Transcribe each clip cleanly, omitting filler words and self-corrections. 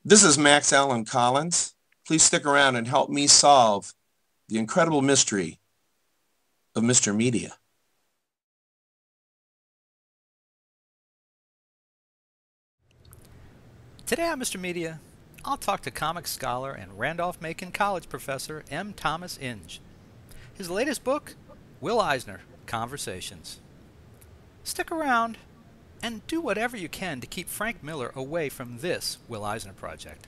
This is Max Allen Collins. Please stick around and help me solve the incredible mystery of Mr. Media. Today on Mr. Media, I'll talk to comics scholar and Randolph-Macon College professor M. Thomas Inge. His latest book, Will Eisner, Conversations. Stick around and do whatever you can to keep Frank Miller away from this Will Eisner project.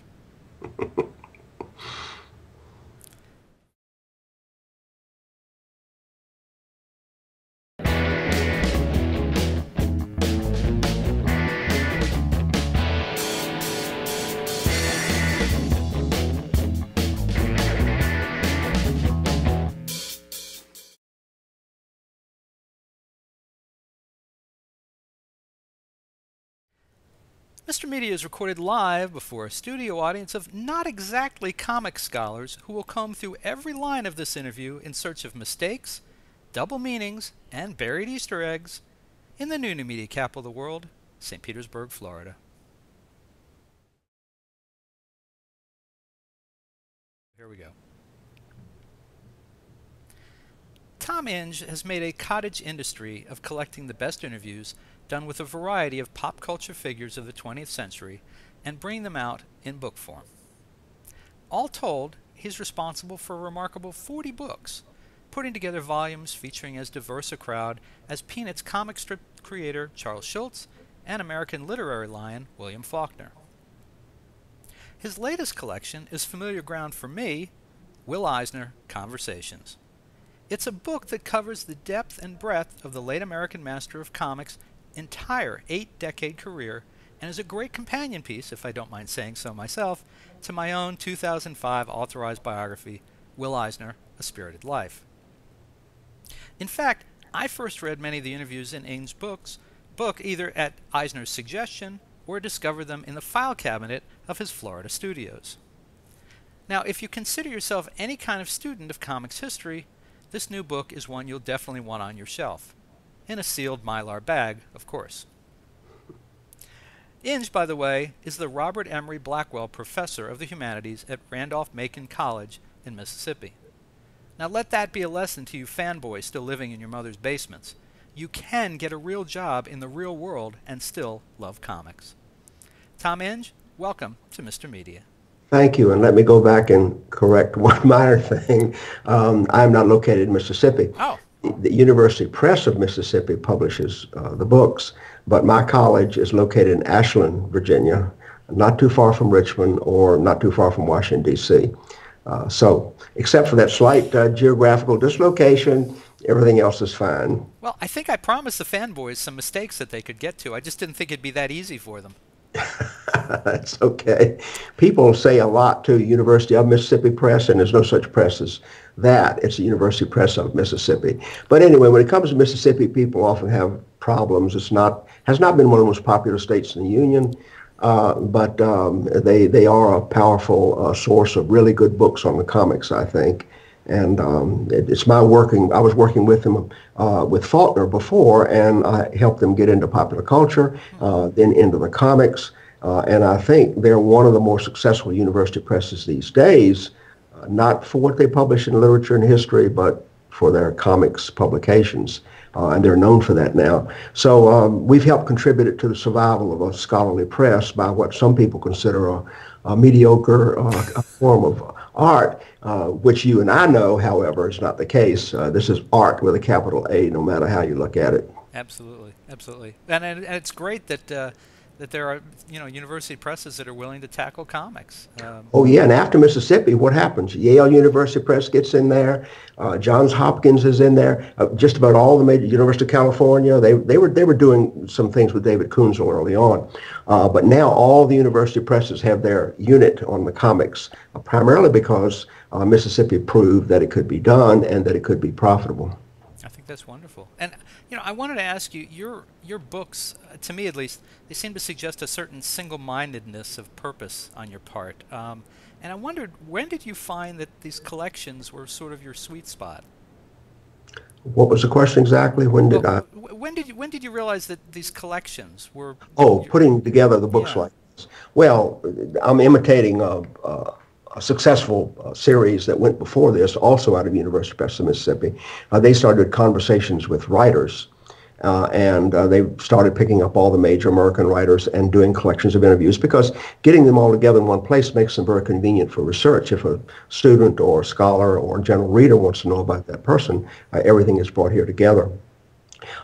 Mr. Media is recorded live before a studio audience of not exactly comic scholars who will comb through every line of this interview in search of mistakes, double meanings, and buried Easter eggs in the new media capital of the world, St. Petersburg, Florida. Here we go. Tom Inge has made a cottage industry of collecting the best interviews done with a variety of pop culture figures of the 20th century and bringing them out in book form. All told, he's responsible for a remarkable 40 books, putting together volumes featuring as diverse a crowd as Peanuts comic strip creator Charles Schulz and American literary lion William Faulkner. His latest collection is familiar ground for me, Will Eisner, Conversations. It's a book that covers the depth and breadth of the late American master of comics' entire 8-decade career and is a great companion piece, if I don't mind saying so myself, to my own 2005 authorized biography, Will Eisner, A Spirited Life. In fact, I first read many of the interviews in Inge's book either at Eisner's suggestion or discovered them in the file cabinet of his Florida studios. Now, if you consider yourself any kind of student of comics history, this new book is one you'll definitely want on your shelf. In a sealed Milar bag, of course. Inge, by the way, is the Robert Emery Blackwell Professor of the Humanities at Randolph-Macon College in Mississippi. Now let that be a lesson to you fanboys still living in your mother's basements. You can get a real job in the real world and still love comics. Tom Inge, welcome to Mr. Media. Thank you, and let me go back and correct one minor thing. I'm not located in Mississippi. Oh. The University Press of Mississippi publishes the books, but my college is located in Ashland, Virginia, not too far from Richmond or not too far from Washington, D.C. So, except for that slight geographical dislocation, everything else is fine. Well, I think I promised the fanboys some mistakes that they could get to. I just didn't think it'd be that easy for them. That's okay. People say a lot to University of Mississippi Press, and there's no such press as that. It's the University Press of Mississippi. But anyway, when it comes to Mississippi, people often have problems. Has not been one of the most popular states in the Union, but they are a powerful source of really good books on the comics, I think. And it's my working. I was working with him with Faulkner before, and I helped them get into popular culture, then into the comics. And I think they're one of the more successful university presses these days, not for what they publish in literature and history, but for their comics publications. And they're known for that now. So we've helped contribute to the survival of a scholarly press by what some people consider a mediocre form of art, which you and I know, however, is not the case. This is art with a capital A, no matter how you look at it. Absolutely, absolutely. And it's great that that there are, university presses that are willing to tackle comics. Oh yeah, and after Mississippi, what happens? Yale University Press gets in there. Johns Hopkins is in there. Just about all the major University of California. They were doing some things with David Kunzel early on, but now all the university presses have their unit on the comics, primarily because Mississippi proved that it could be done and that it could be profitable. I think that's wonderful. And I wanted to ask you, your books, to me at least, they seem to suggest a certain single-mindedness of purpose on your part. And I wondered, when did you find that these collections were sort of your sweet spot? What was the question exactly? When did you realize that these collections were... Oh, putting together the books like Well, I'm imitating a successful series that went before this, also out of University Press of Mississippi. They started conversations with writers, and they started picking up all the major American writers and doing collections of interviews, because getting them all together in one place makes them very convenient for research. If a student or a scholar or a general reader wants to know about that person, everything is brought here together.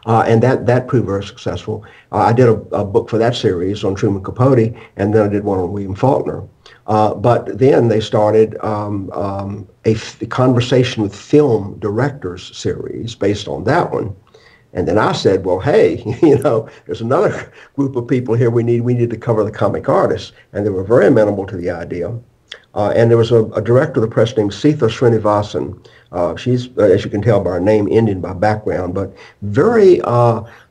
And that proved very successful. I did a book for that series on Truman Capote, and then I did one on William Faulkner. But then they started a conversation with film directors series based on that one. And then I said, well, hey, there's another group of people here we need to cover the comic artists. And they were very amenable to the idea. And there was a director of the press named Sita Srinivasan. She's, as you can tell by her name, Indian by background, but very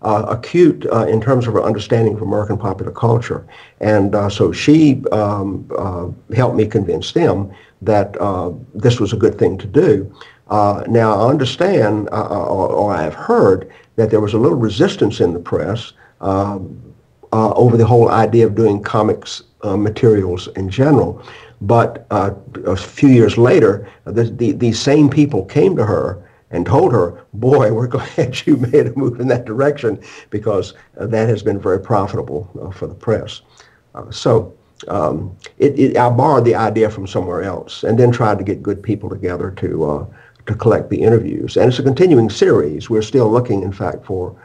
acute in terms of her understanding of American popular culture. And so she helped me convince them that this was a good thing to do. Now, I understand, or I have heard, that there was a little resistance in the press over the whole idea of doing comics materials in general. But a few years later, these same people came to her and told her, boy, we're glad you made a move in that direction, because that has been very profitable for the press. I borrowed the idea from somewhere else and then tried to get good people together to collect the interviews. And it's a continuing series. We're still looking, in fact, for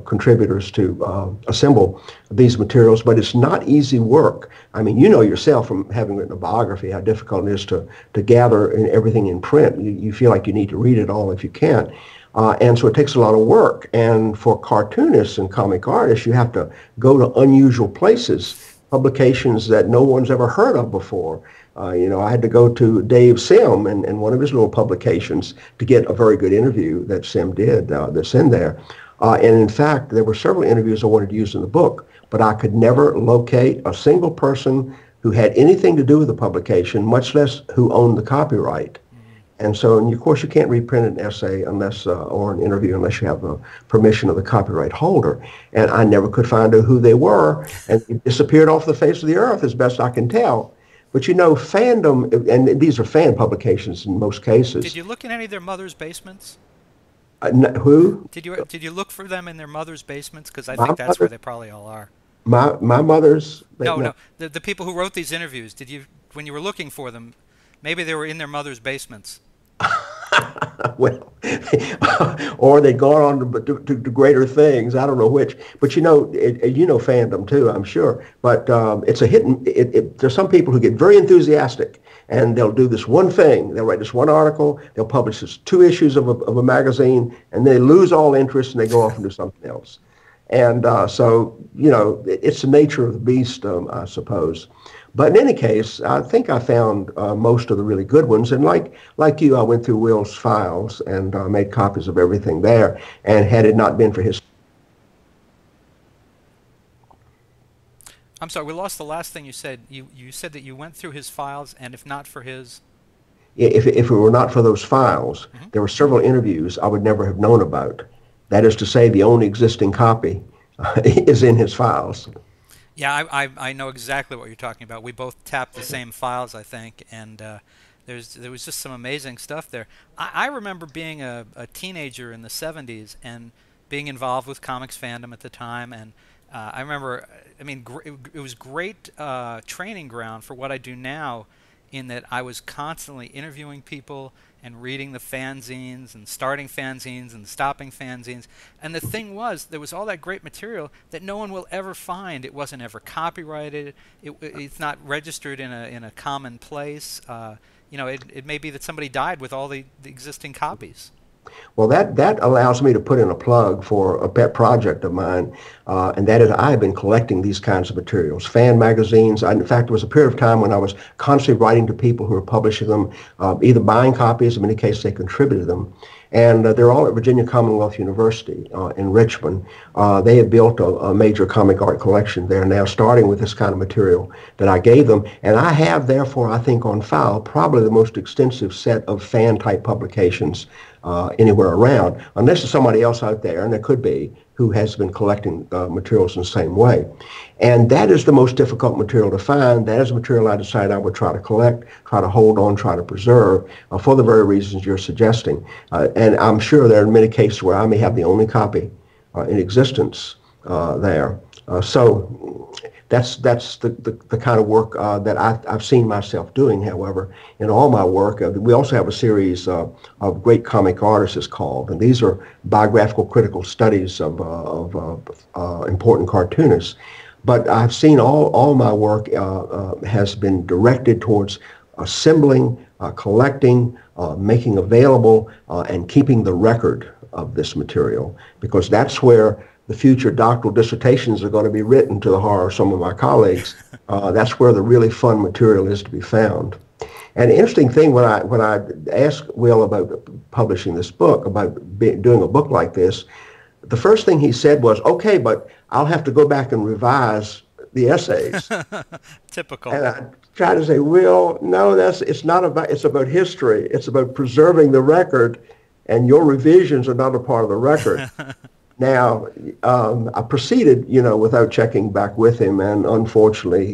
contributors to assemble these materials, but it's not easy work. I mean, you know yourself from having written a biography how difficult it is to gather everything in print. You feel like you need to read it all if you can. And so it takes a lot of work. And for cartoonists and comic artists, you have to go to unusual places, publications that no one's ever heard of before. I had to go to Dave Sim and one of his little publications to get a very good interview that Sim did that's in there. And in fact, there were several interviews I wanted to use in the book, but I could never locate a single person who had anything to do with the publication, much less who owned the copyright. And so, and of course, you can't reprint an essay unless, or an interview unless you have the permission of the copyright holder. And I never could find out who they were, and it disappeared off the face of the earth, as best I can tell. But fandom, and these are fan publications in most cases. Did you look in any of their mothers' basements? Who? Did you look for them in their mothers' basements? Because I think that's where they probably all are. My mother's? No. The people who wrote these interviews, when you were looking for them, maybe they were in their mother's basements. Well, or they'd gone on to greater things. I don't know which. But fandom too, I'm sure. But it's a hit. There's some people who get very enthusiastic, and they'll do this one thing. They'll write this one article. They'll publish this 2 issues of a magazine, and they lose all interest, and they go off and do something else. And so it's the nature of the beast, I suppose. But in any case, I think I found most of the really good ones. And like you, I went through Will's files and made copies of everything there. And had it not been for his... I'm sorry, we lost the last thing you said. You said that you went through his files, and if not for his... If it were not for those files, there were several interviews I would never have known about. That is to say, the only existing copy is in his files. Yeah, I know exactly what you're talking about. We both tapped the same files, I think, and there was just some amazing stuff there. I remember being a teenager in the 70s and being involved with comics fandom at the time, and I remember, it was great training ground for what I do now, in that I was constantly interviewing people and reading the fanzines and starting fanzines and stopping fanzines. And the thing was, there was all that great material that no one will ever find. It wasn't ever copyrighted. It's not registered in a common place. It may be that somebody died with all the existing copies. Well, that allows me to put in a plug for a pet project of mine, and that is I've been collecting these kinds of materials, fan magazines. In fact, there was a period of time when I was constantly writing to people who were publishing them, either buying copies, in many cases they contributed them. And they're all at Virginia Commonwealth University in Richmond. They have built a major comic art collection there now, starting with this kind of material that I gave them. And I have, therefore, I think on file, probably the most extensive set of fan-type publications anywhere around, unless there's somebody else out there, and there could be, who has been collecting materials in the same way. And that is the most difficult material to find. That is material I decided I would try to collect, try to hold on, try to preserve for the very reasons you're suggesting. And I'm sure there are many cases where I may have the only copy in existence there. So that's the kind of work that I've seen myself doing, however, in all my work. We also have a series of great comic artists, it's called, and these are biographical critical studies of important cartoonists. But I've seen all my work has been directed towards assembling, collecting, making available, and keeping the record of this material, because that's where the future doctoral dissertations are going to be written, to the horror of some of my colleagues. That's where the really fun material is to be found. And the interesting thing, when I asked Will about publishing this book, about doing a book like this, the first thing he said was, okay, but I'll have to go back and revise the essays. Typical. And I tried to say, Will, no, it's about history. It's about preserving the record, and your revisions are not a part of the record. Now, I proceeded, without checking back with him, and unfortunately,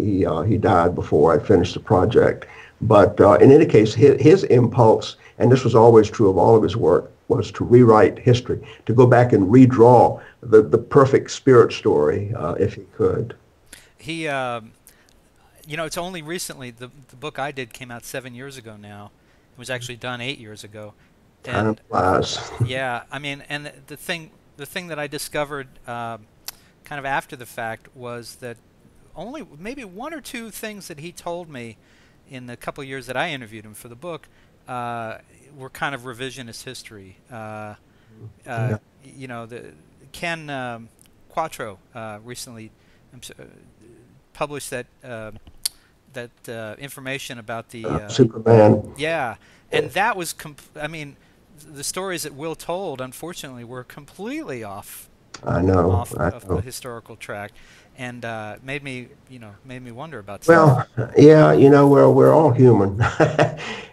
he died before I finished the project. But in any case, his impulse, and this was always true of all of his work, was to rewrite history, to go back and redraw the perfect spirit story, if he could. He, it's only recently, the book I did came out 7 years ago now. It was actually done 8 years ago. Time flies. Yeah, I mean, and the thing that I discovered kind of after the fact was that only maybe one or two things that he told me in the couple of years that I interviewed him for the book were kind of revisionist history. Ken Quattro recently published that information about the Superman. Yeah, and that was the stories that Will told, unfortunately, were completely off. Off the historical track, and made me wonder about stuff. Well, yeah, we're all human,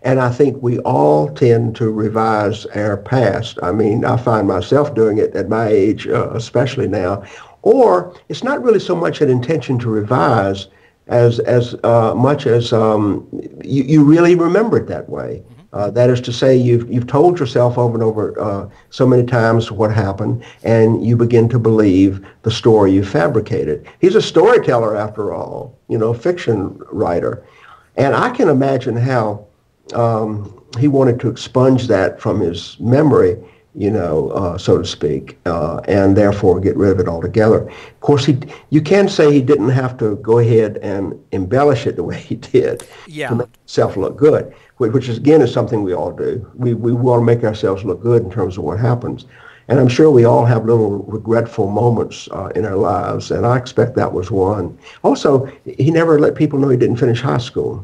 and I think we all tend to revise our past. I mean, I find myself doing it at my age, especially now. Or it's not really so much an intention to revise as much as you really remember it that way. That is to say, you've told yourself over and over so many times what happened, and you begin to believe the story you fabricated. He's a storyteller, after all, fiction writer. And I can imagine how he wanted to expunge that from his memory, so to speak, and therefore get rid of it altogether. Of course, you can say he didn't have to go ahead and embellish it the way he did to make himself look good, which again is something we all do. We want to make ourselves look good in terms of what happens. And I'm sure we all have little regretful moments in our lives, and I expect that was one. Also, he never let people know he didn't finish high school,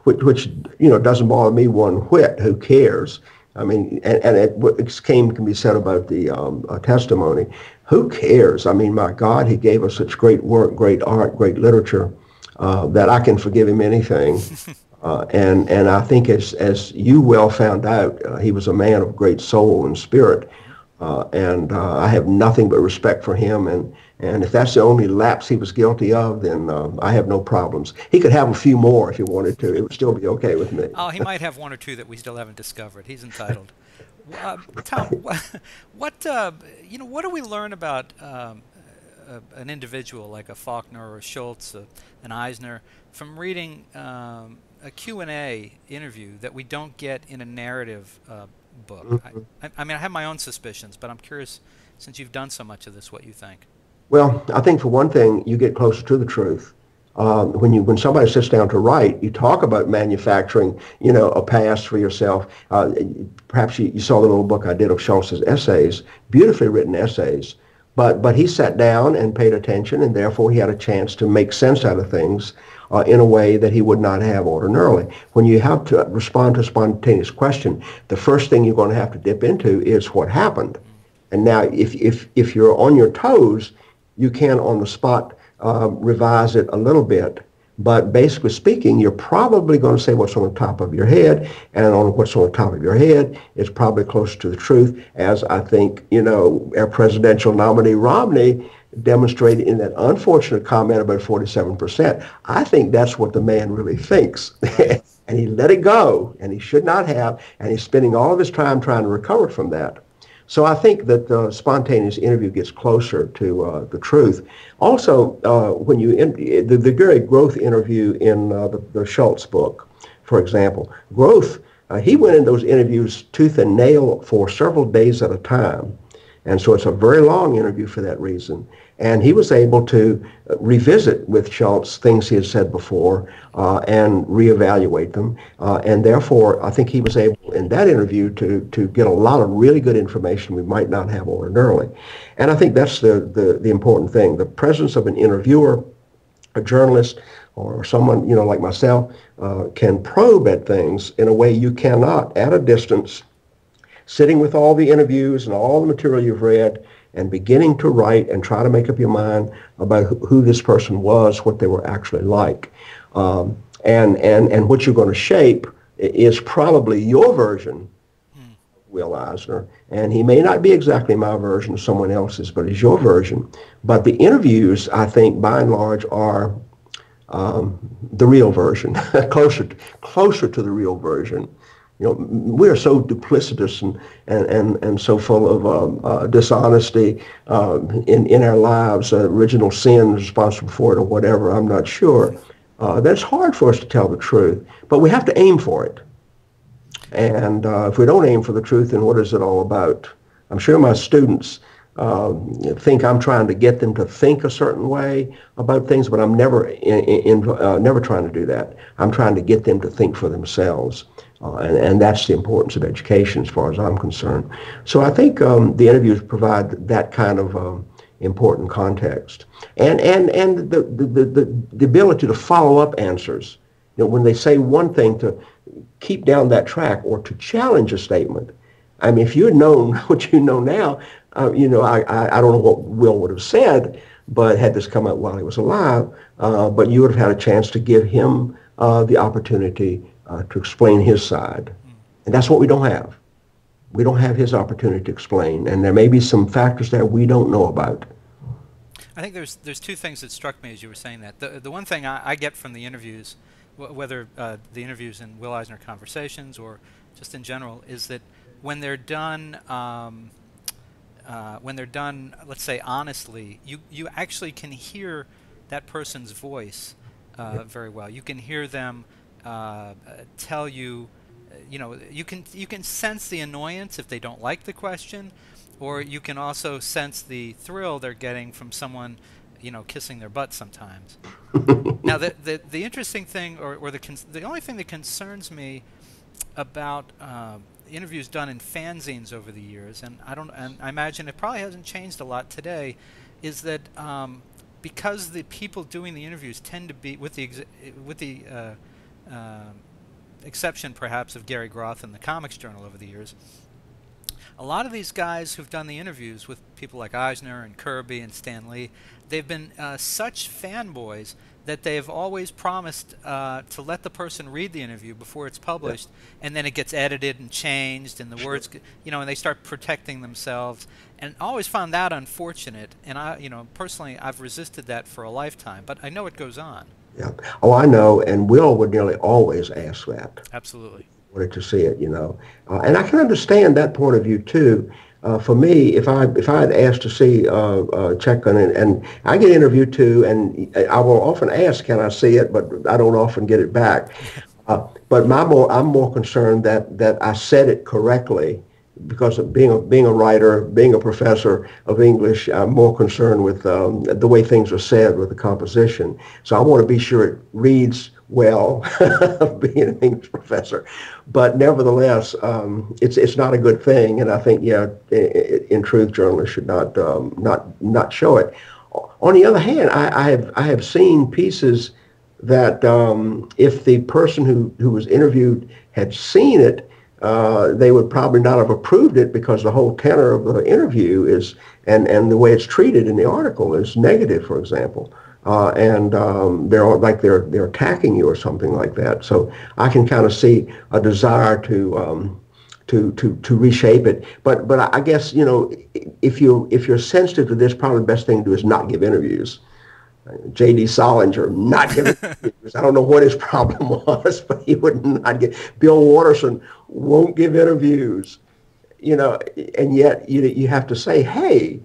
which doesn't bother me one whit. Who cares? I mean, and what can be said about the testimony. Who cares? I mean, my God, he gave us such great work, great art, great literature, that I can forgive him anything. And I think as you well found out, he was a man of great soul and spirit. And I have nothing but respect for him. And if that's the only lapse he was guilty of, then I have no problems. He could have a few more if he wanted to. It would still be okay with me. Oh, he might have one or two that we still haven't discovered. He's entitled. Tom, what do we learn about an individual like a Faulkner or a Schulz, an Eisner, from reading a Q&A interview that we don't get in a narrative book? I mean, I have my own suspicions, but I'm curious, since you've done so much of this, what you think. Well, I think for one thing, you get closer to the truth. When somebody sits down to write, you talk about manufacturing, a past for yourself. Perhaps you saw the little book I did of Schulz's essays, beautifully written essays. But he sat down and paid attention, and therefore he had a chance to make sense out of things in a way that he would not have ordinarily. When you have to respond to a spontaneous question, the first thing you're going to have to dip into is what happened. And now, if you're on your toes, you can on the spot revise it a little bit. But basically speaking, you're probably going to say what's on the top of your head, and on what's on the top of your head is probably closer to the truth, as I think, our presidential nominee Romney demonstrated in that unfortunate comment about 47%. I think that's what the man really thinks. And he let it go, and he should not have, and he's spending all of his time trying to recover from that. So I think that the spontaneous interview gets closer to the truth. Also, when the Gary Groth interview in the Schulz book, for example, Groth, he went in those interviews tooth and nail for several days at a time. And so it's a very long interview for that reason. And he was able to revisit with Schulz things he had said before and reevaluate them. And therefore, I think he was able in that interview to get a lot of really good information we might not have ordinarily. And I think that's the important thing. The presence of an interviewer, a journalist, or someone, like myself, can probe at things in a way you cannot at a distance, sitting with all the interviews and all the material you've read and beginning to write and try to make up your mind about who this person was, what they were actually like. And what you're going to shape is probably your version of Will Eisner. And he may not be exactly my version or someone else's, but he's your version. But the interviews, I think, by and large, are the real version, closer to the real version. We are so duplicitous and so full of dishonesty in our lives, original sin responsible for it or whatever, I'm not sure. That it's hard for us to tell the truth, but we have to aim for it. And if we don't aim for the truth, then what is it all about? I'm sure my students think I'm trying to get them to think a certain way about things, but I'm never trying to do that. I'm trying to get them to think for themselves. And that's the importance of education as far as I'm concerned. So I think the interviews provide that kind of important context. And the ability to follow up answers. When they say one thing, to keep down that track or to challenge a statement. I mean, if you had known what you know now, I don't know what Will would have said, but had this come out while he was alive, but you would have had a chance to give him the opportunity to explain his side. And that's what we don't have. We don't have his opportunity to explain, and there may be some factors that we don't know about. I think there's two things that struck me as you were saying that. The one thing I get from the interviews, whether the interviews in Will Eisner Conversations or just in general, is that when they're done, let's say honestly, you actually can hear that person's voice very well. You can hear them tell you, you can sense the annoyance if they don't like the question, or you can also sense the thrill they're getting from someone, kissing their butt sometimes. Now, the interesting thing, or the only thing that concerns me about interviews done in fanzines over the years, and I imagine it probably hasn't changed a lot today, is that because the people doing the interviews tend to be, with the exception perhaps of Gary Groth and the Comics Journal over the years, a lot of these guys who've done the interviews with people like Eisner and Kirby and Stan Lee, they've been such fanboys that they've always promised to let the person read the interview before it's published, and then it gets edited and changed, and the words, and they start protecting themselves. And I always found that unfortunate. And personally, I've resisted that for a lifetime. But I know it goes on. Yeah. Oh, I know. And Will would nearly always ask that. Absolutely. Wanted to see it, and I can understand that point of view too. For me, if I had asked to see check on it, and I get interviewed too, and I will often ask, can I see it? But I don't often get it back. But I'm more concerned that I said it correctly, because of being a writer, being a professor of English, I'm more concerned with the way things are said with the composition. So I want to be sure it reads well, being an English professor. But nevertheless, it's not a good thing, and I think, in truth, journalists should not show it. On the other hand, I have seen pieces that if the person who was interviewed had seen it, they would probably not have approved it, because the whole tenor of the interview is, and the way it's treated in the article is negative, for example. and they're attacking you or something like that. So I can kind of see a desire to reshape it. But I guess, if you're sensitive to this, probably the best thing to do is not give interviews. J.D. Salinger not giving interviews. I don't know what his problem was, but he would not get. Bill Watterson won't give interviews, and yet you have to say, hey,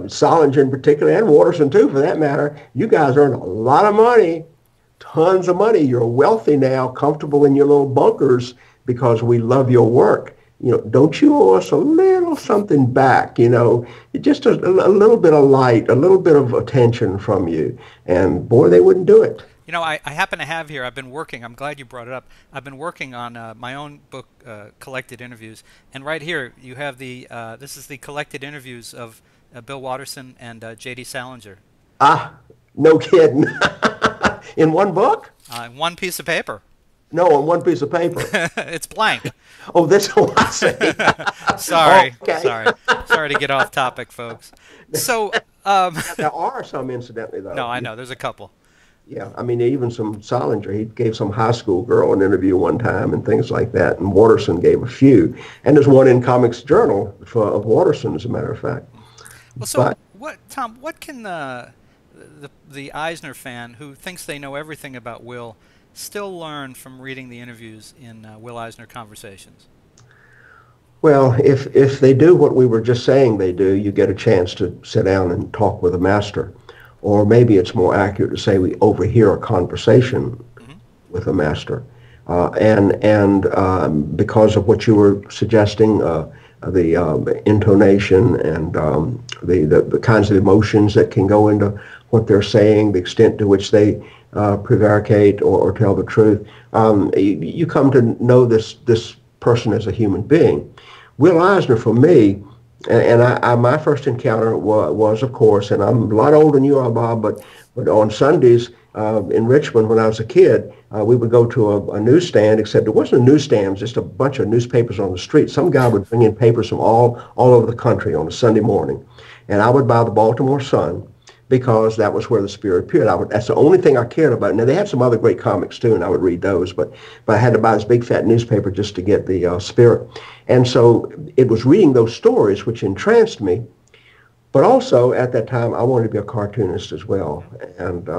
Salinger in particular, and Watterson too, for that matter, you guys earn a lot of money, tons of money. You're wealthy now, comfortable in your little bunkers because we love your work. Don't you owe us a little something back? Just a little bit of light, a little bit of attention from you. And boy, they wouldn't do it. I happen to have here, I'm glad you brought it up. I've been working on my own book, Collected Interviews. And right here, you have this is the collected interviews of Bill Watterson and J.D. Salinger. No kidding. In one book? One piece of paper. No, on one piece of paper. It's blank. Oh, that's what I say. Sorry. Oh, okay. Sorry to get off topic, folks. So there are some, incidentally, though. No, I know. There's a couple. Yeah, I mean, even some Salinger, he gave some high school girl an interview one time and things like that, and Watterson gave a few. And there's one in Comics Journal of Watterson, as a matter of fact. Well, so Tom, what can the Eisner fan who thinks they know everything about Will still learn from reading the interviews in Will Eisner Conversations? Well, if they do what we were just saying they do, you get a chance to sit down and talk with a master. Or maybe it's more accurate to say we overhear a conversation with a master. Because of what you were suggesting, the intonation and the kinds of emotions that can go into what they're saying, the extent to which they prevaricate or tell the truth, you come to know this person as a human being. Will Eisner, for me, and my first encounter was, of course, and I'm a lot older than you are, Bob, but on Sundays in Richmond when I was a kid, we would go to a newsstand, except it wasn't a newsstand, it was just a bunch of newspapers on the street. Some guy would bring in papers from all over the country on a Sunday morning, and I would buy the Baltimore Sun, because that was where the Spirit appeared. That's the only thing I cared about. Now, they had some other great comics, too, and I would read those, but I had to buy this big, fat newspaper just to get the Spirit. And so it was reading those stories which entranced me, but also, at that time, I wanted to be a cartoonist as well. And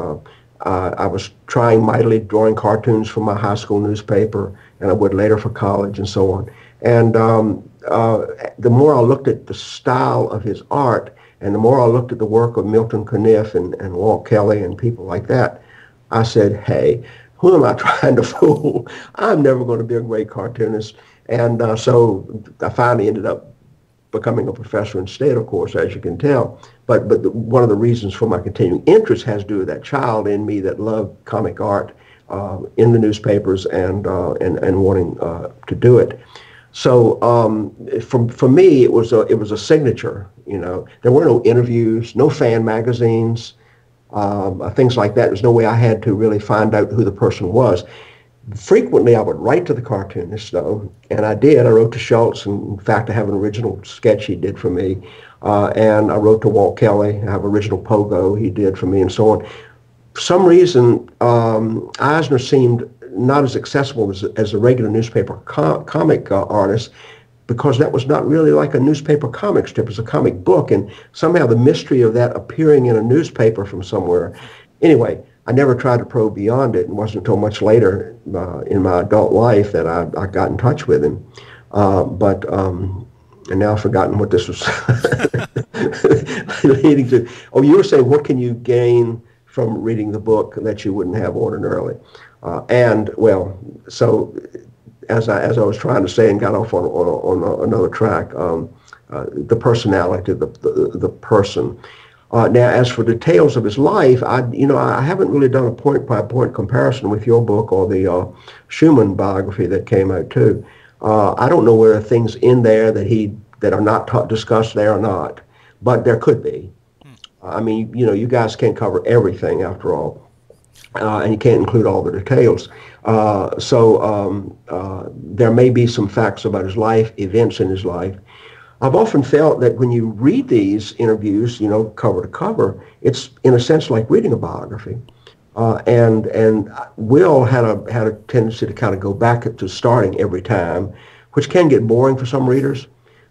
I was trying mightily, drawing cartoons for my high school newspaper, and I would later for college and so on. And the more I looked at the style of his art, and the more I looked at the work of Milton Caniff and Walt Kelly and people like that, I said, hey, who am I trying to fool? I'm never going to be a great cartoonist. And so I finally ended up becoming a professor instead, of course, as you can tell. But one of the reasons for my continuing interest has to do with that child in me that loved comic art in the newspapers and wanting to do it. So for me, it was a signature. There were no interviews, no fan magazines, things like that. There's no way I had to really find out who the person was. Frequently, I would write to the cartoonist, though, and I did. I wrote to Schulz, and in fact, I have an original sketch he did for me, and I wrote to Walt Kelly. I have original Pogo he did for me, and so on. For some reason, Eisner seemed not as accessible as a regular newspaper comic artist, because that was not really like a newspaper comic strip. It was a comic book, and somehow the mystery of that appearing in a newspaper from somewhere. Anyway, I never tried to probe beyond it. It wasn't until much later in my adult life that I got in touch with him. And now I've forgotten what this was leading to. Oh, you were saying, what can you gain from reading the book that you wouldn't have ordinarily? So as I was trying to say and got off on another track, the personality, the person. Now, as for details of his life, I haven't really done a point-by-point comparison with your book or the Schumann biography that came out too. I don't know where there are things in there that are not discussed there or not, but there could be. I mean, you guys can't cover everything after all, and you can't include all the details. So there may be some facts about his life, events in his life. I've often felt that when you read these interviews, cover to cover, it's in a sense like reading a biography. And Will had a tendency to kind of go back to starting every time, which can get boring for some readers.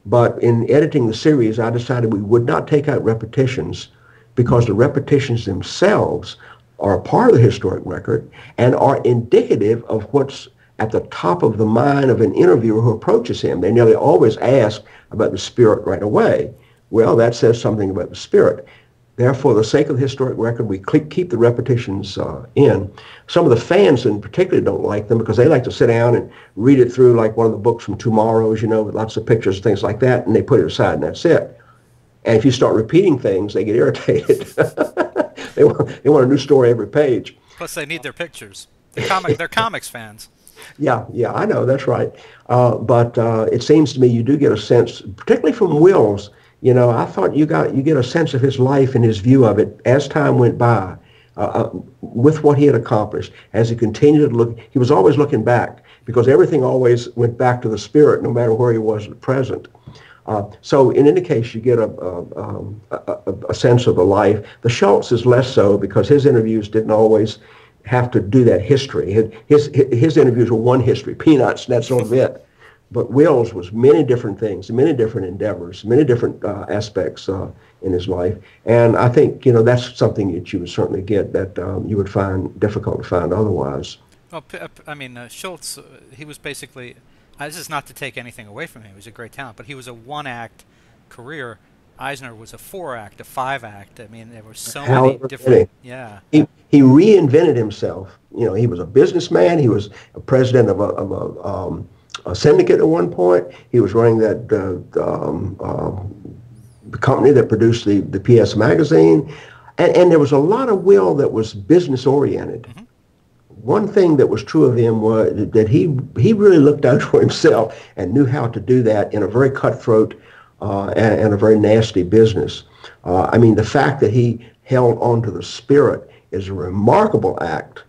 But in editing the series, I decided we would not take out repetitions because the repetitions themselves are a part of the historic record and are indicative of what's at the top of the mind of an interviewer who approaches him. They nearly always ask about the spirit right away. Well, that says something about the spirit. Therefore, for the sake of the historic record, we keep the repetitions in. Some of the fans in particular don't like them because they like to sit down and read it through like one of the books from Tomorrow's, with lots of pictures and things like that, and they put it aside and that's it. And if you start repeating things, they get irritated. They want a new story every page. Plus, they need their pictures. They're comics fans. Yeah, I know, that's right. But it seems to me you do get a sense, particularly from Will's. I thought you get a sense of his life and his view of it as time went by, with what he had accomplished. As he continued to look, he was always looking back because everything always went back to the spirit, no matter where he was at present. So in any case, you get a sense of the life. The Schulz is less so because his interviews didn't always have to do that history. His interviews were one history, peanuts, and that's sort of it. But Will's was many different things, many different endeavors, many different aspects in his life. And I think, that's something that you would certainly get that you would find difficult to find otherwise. Well, Schulz, he was basically, this is not to take anything away from him, he was a great talent, but he was a one-act career. Eisner was a 4-act, a 5-act. I mean, there were so many different, yeah. He reinvented himself. He was a businessman. He was a president of a syndicate at one point. He was running that the company that produced the PS magazine. And there was a lot of Will that was business oriented. Mm-hmm. One thing that was true of him was that he really looked out for himself and knew how to do that in a very cutthroat and a very nasty business. The fact that he held on to the spirit is a remarkable act.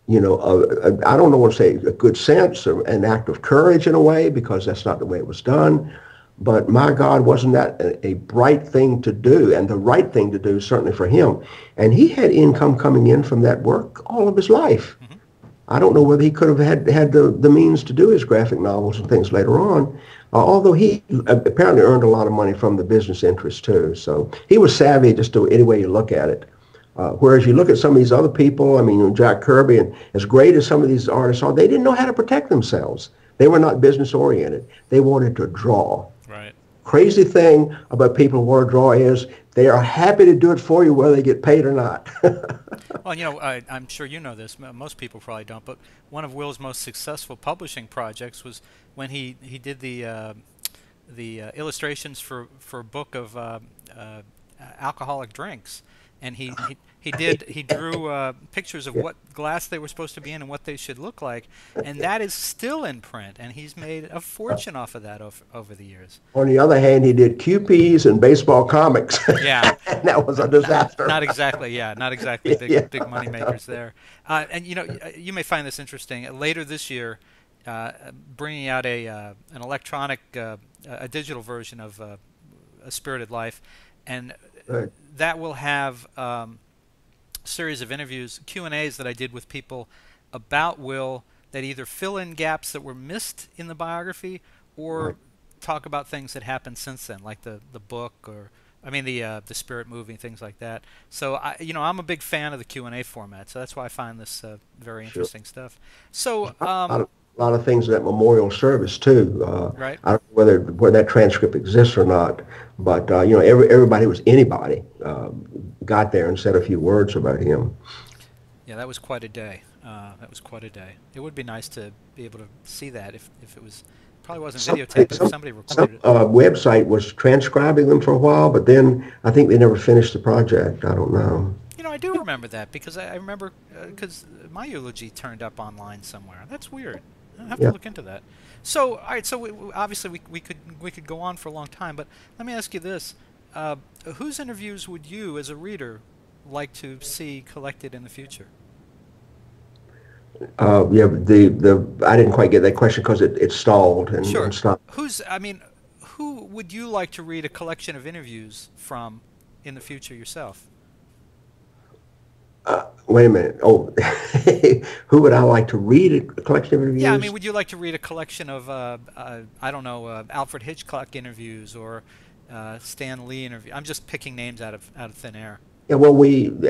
I don't know what to say, a good sense, or an act of courage in a way, because that's not the way it was done. But my God, wasn't that a bright thing to do, and the right thing to do, certainly for him. And he had income coming in from that work all of his life. Mm-hmm. I don't know whether he could have had the means to do his graphic novels and things later on, although he apparently earned a lot of money from the business interests too. So he was savvy just to any way you look at it. Whereas you look at some of these other people, Jack Kirby, and as great as some of these artists are, they didn't know how to protect themselves. They were not business oriented. They wanted to draw. Right. Crazy thing about people who want to draw is they are happy to do it for you whether they get paid or not. Well, I'm sure you know this. Most people probably don't. But one of Will's most successful publishing projects was when he did the illustrations for a book of alcoholic drinks. And he drew pictures of what glass they were supposed to be in and what they should look like, and that is still in print, and he's made a fortune off of that over the years. On the other hand, he did QPs and baseball comics. Yeah. And that was a disaster. Not exactly big money makers there. And you may find this interesting. Later this year, bringing out an electronic, a digital version of A Spirited Life, and right. That will have a series of interviews, Q&As that I did with people about Will that either fill in gaps that were missed in the biography or right. talk about things that happened since then, like the book or the Spirit movie, things like that. So I'm a big fan of the Q&A format, so that's why I find this very interesting stuff. So a lot of things in that memorial service too. Right. I don't know where that transcript exists or not, but everybody was anybody got there and said a few words about him. Yeah, that was quite a day. It would be nice to be able to see that if it was. Probably wasn't videotaped, but somebody recorded it. Website was transcribing them for a while, but then I think they never finished the project. I don't know. I do remember that because I remember because my eulogy turned up online somewhere. That's weird. I'll have to look into that. So, all right. So obviously we could go on for a long time, but let me ask you this: whose interviews would you, as a reader, like to see collected in the future? I didn't quite get that question because it stalled and sure. and stopped. Who would you like to read a collection of interviews from in the future yourself? Wait a minute. Oh, who would I like to read a collection of interviews? Yeah, I mean, would you like to read a collection of, I don't know, Alfred Hitchcock interviews or Stan Lee interviews? I'm just picking names out of thin air. Yeah, well, we've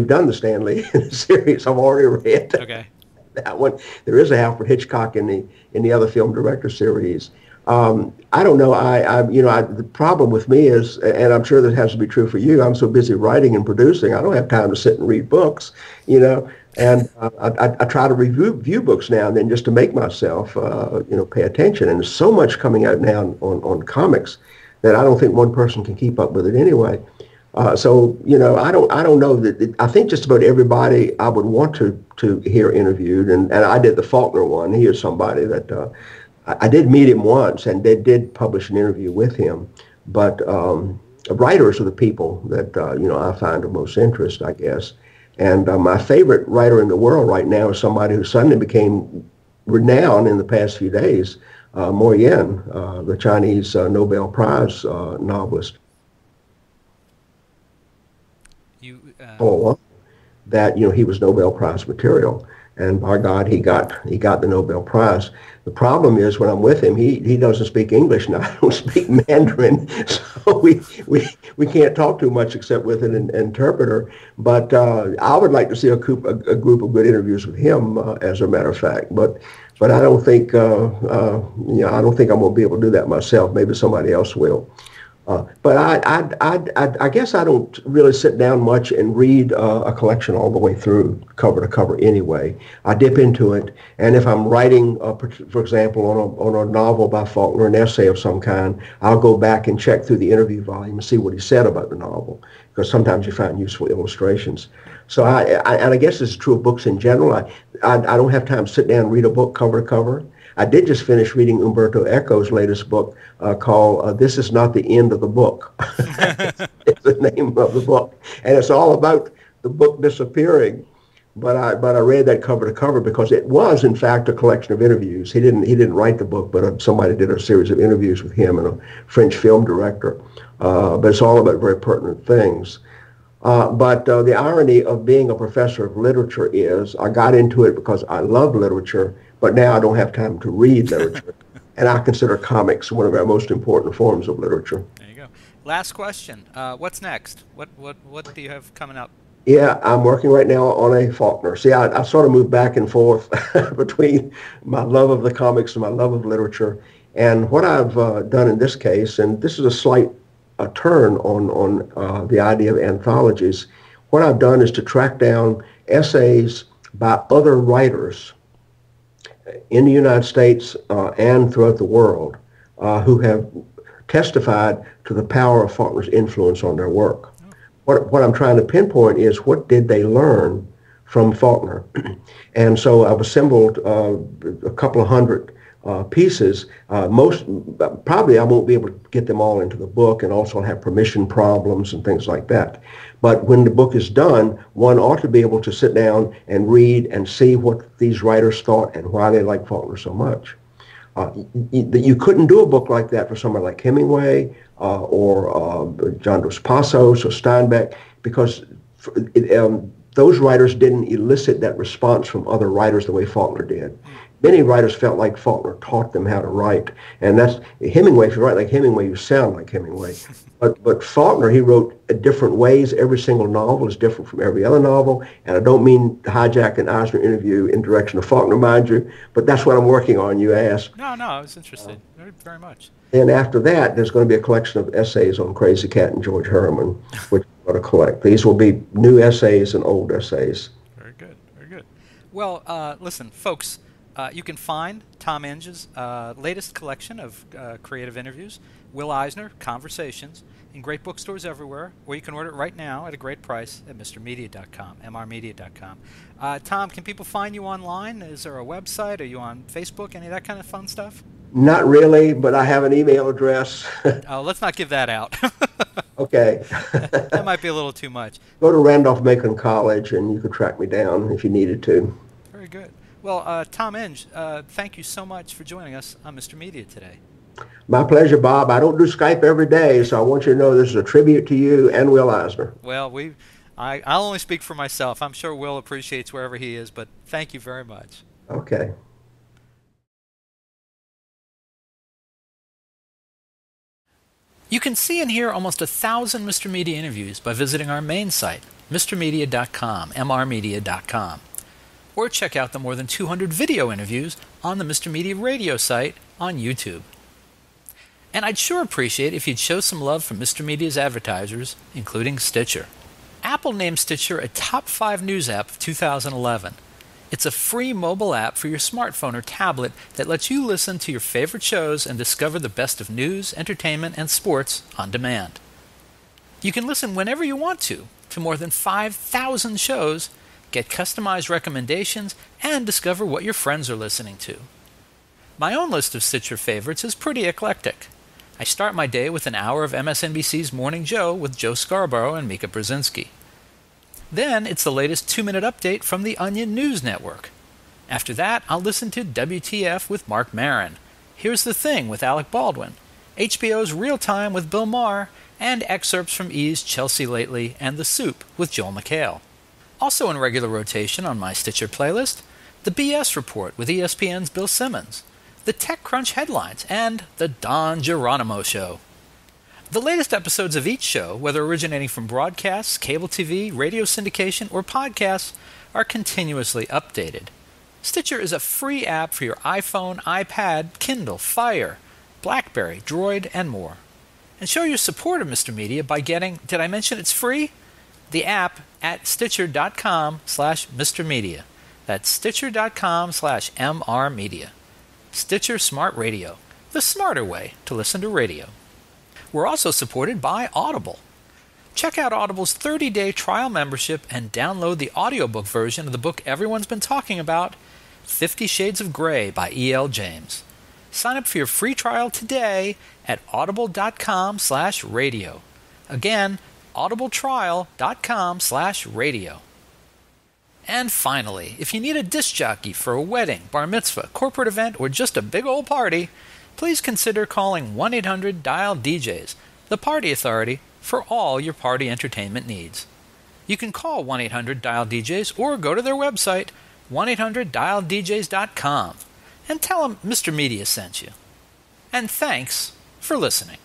done the Stanley series. I've already read Okay. that one. There is a Alfred Hitchcock in the other film director series. I don't know. The problem with me is, and I'm sure that has to be true for you. I'm so busy writing and producing, I don't have time to sit and read books. And I try to review books now and then just to make myself, pay attention. And there's so much coming out now on comics that I don't think one person can keep up with it anyway. I don't know that. I think just about everybody I would want to hear interviewed, and I did the Faulkner one. He is somebody that I did meet him once, and they did publish an interview with him. But writers are the people that I find of most interest, I guess. And my favorite writer in the world right now is somebody who suddenly became renowned in the past few days, Mo Yan, the Chinese Nobel Prize novelist. That he was Nobel Prize material, and by God, he got the Nobel Prize. The problem is when I'm with him, he doesn't speak English and I don't speak Mandarin, so we can't talk too much except with an interpreter. But I would like to see a group of good interviews with him, as a matter of fact. But I don't think I don't think I'm going to be able to do that myself. Maybe somebody else will. But I guess I don't really sit down much and read a collection all the way through, cover to cover anyway. I dip into it, and if I'm writing, for example, on a novel by Faulkner, an essay of some kind, I'll go back and check through the interview volume and see what he said about the novel, because sometimes you find useful illustrations. So I guess it's true of books in general. I don't have time to sit down and read a book cover to cover. I did just finish reading Umberto Eco's latest book called This Is Not the End of the Book. It's the name of the book. And it's all about the book disappearing. But I read that cover to cover because it was, in fact, a collection of interviews. He didn't write the book, but somebody did a series of interviews with him and a French film director. But it's all about very pertinent things. But the irony of being a professor of literature is I got into it because I love literature, but now I don't have time to read literature. And I consider comics one of our most important forms of literature. There you go. Last question. What's next? What do you have coming up? Yeah, I'm working right now on a Faulkner. See, I sort of move back and forth between my love of the comics and my love of literature. And what I've done in this case, and this is a slight turn on the idea of anthologies, what I've done is to track down essays by other writers in the United States and throughout the world who have testified to the power of Faulkner's influence on their work. What I'm trying to pinpoint is what did they learn from Faulkner. And so I've assembled a couple of hundred pieces. Probably I won't be able to get them all into the book, and also have permission problems and things like that. But when the book is done, one ought to be able to sit down and read and see what these writers thought and why they like Faulkner so much. You couldn't do a book like that for someone like Hemingway or John Dos Passos or Steinbeck, because those writers didn't elicit that response from other writers the way Faulkner did. Many writers felt like Faulkner taught them how to write, and that's Hemingway. If you write like Hemingway, you sound like Hemingway. But Faulkner, he wrote different ways. Every single novel is different from every other novel, and I don't mean to hijack an Eisner interview in direction of Faulkner, mind you, but that's what I'm working on. You asked. No, I was interested very, very much. And after that, there's going to be a collection of essays on Crazy Cat and George Herman, which I'm going to collect. These will be new essays and old essays. Very good, very good. Well, listen, folks. You can find Tom Inge's latest collection of creative interviews, Will Eisner, Conversations, in great bookstores everywhere, or you can order it right now at a great price at mrmedia.com, mrmedia.com. Tom, can people find you online? Is there a website? Are you on Facebook? Any of that kind of fun stuff? Not really, but I have an email address. Oh, let's not give that out. Okay. That might be a little too much. Go to Randolph-Macon College, and you could track me down if you needed to. Very good. Well, Tom Inge, thank you so much for joining us on Mr. Media today. My pleasure, Bob. I don't do Skype every day, so I want you to know this is a tribute to you and Will Eisner. Well, I'll only speak for myself. I'm sure Will appreciates wherever he is, but thank you very much. Okay. You can see and hear almost 1,000 Mr. Media interviews by visiting our main site, mrmedia.com, mrmedia.com. Or check out the more than 200 video interviews on the Mr. Media radio site on YouTube. And I'd sure appreciate if you'd show some love for Mr. Media's advertisers, including Stitcher. Apple named Stitcher a top 5 news app of 2011. It's a free mobile app for your smartphone or tablet that lets you listen to your favorite shows and discover the best of news, entertainment, and sports on demand. You can listen whenever you want to more than 5,000 shows, get customized recommendations, and discover what your friends are listening to. My own list of Stitcher favorites is pretty eclectic. I start my day with an hour of MSNBC's Morning Joe with Joe Scarborough and Mika Brzezinski. Then it's the latest 2-minute update from the Onion News Network. After that, I'll listen to WTF with Mark Maron, Here's the Thing with Alec Baldwin, HBO's Real Time with Bill Maher, and excerpts from E's Chelsea Lately and The Soup with Joel McHale. Also in regular rotation on my Stitcher playlist, the BS Report with ESPN's Bill Simmons, the TechCrunch headlines, and the Don Geronimo Show. The latest episodes of each show, whether originating from broadcasts, cable TV, radio syndication, or podcasts, are continuously updated. Stitcher is a free app for your iPhone, iPad, Kindle, Fire, BlackBerry, Droid, and more. And show your support of Mr. Media by getting, did I mention it's free? The app at stitcher.com/MrMedia. That's stitcher.com/MRmedia. Stitcher Smart Radio, the smarter way to listen to radio. We're also supported by Audible. Check out Audible's 30-day trial membership and download the audiobook version of the book everyone's been talking about, 50 Shades of Grey by E.L. James. Sign up for your free trial today at audible.com/radio. Again, audibletrial.com/radio. And finally, if you need a disc jockey for a wedding, bar mitzvah, corporate event, or just a big old party, please consider calling 1-800-DIAL-DJs, the party authority for all your party entertainment needs. You can call 1-800-DIAL-DJs or go to their website, 1-800-DIAL-DJs.com, and tell them Mr. Media sent you. And thanks for listening.